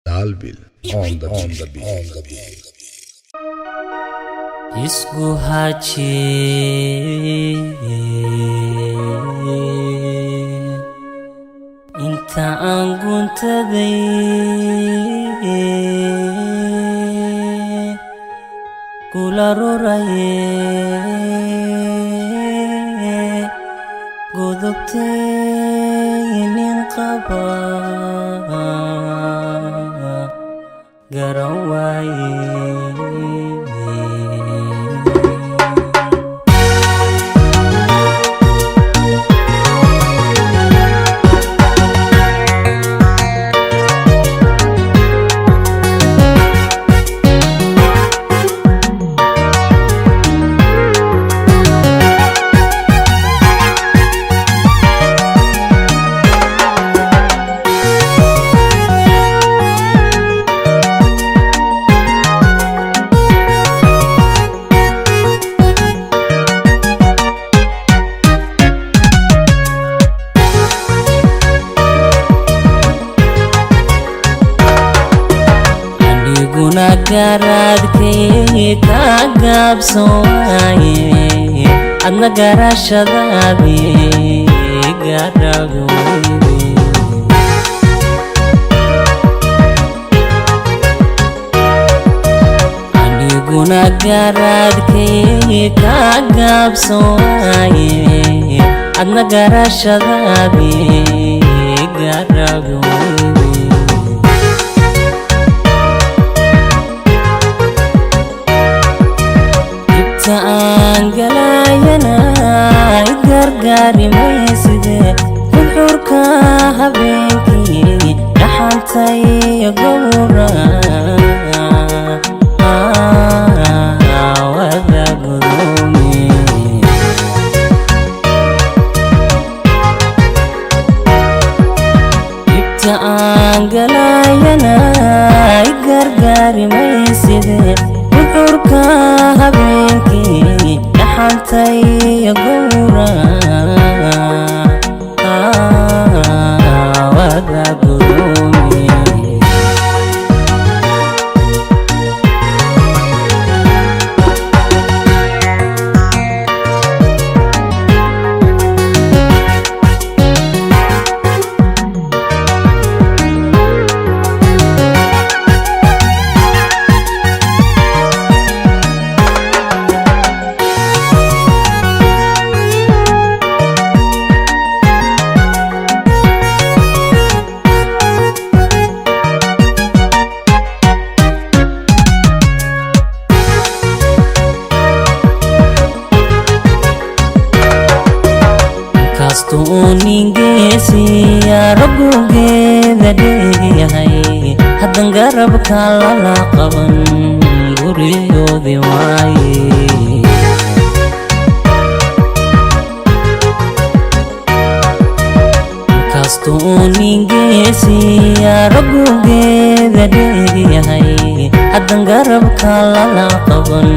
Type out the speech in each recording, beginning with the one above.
Dalville on the beat. Isku haji inta aan guntaday kula roraye godobtay nin qaba garan waaye garadkay ka gaabsoonaye adna garashadaadii garagooyde aniguna garadkay ka gaabsoonaye adna garashadaadii garagooyde galayana gargaari mayside xurka habeenkii dhaxantay gowra wada gudoomi ibta aan galayana gargaari mayside xurka habeenkii dhaxantay gowra wada gudoomi ningeesiya ragugeeda dheeyahay haddan garabka lala qaban guriyoodi waaye kastuu ningeesiya ragugeeda dheeyahay haddan garabka lala qaban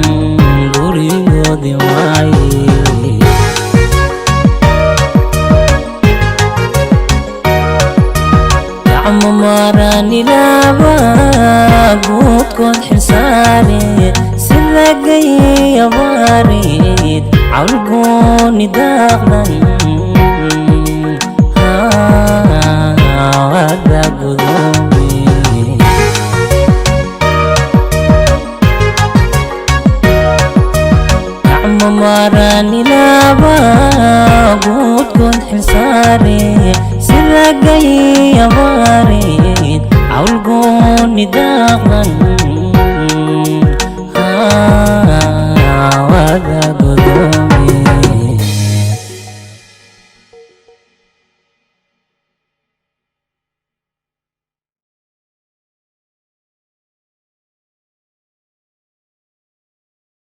guriyoodi waaye marani laba guudkood xilsaare sida gaya barid cawlgooni daaqdan wada gudoomi marani laba guudkood xilsaare sida gaya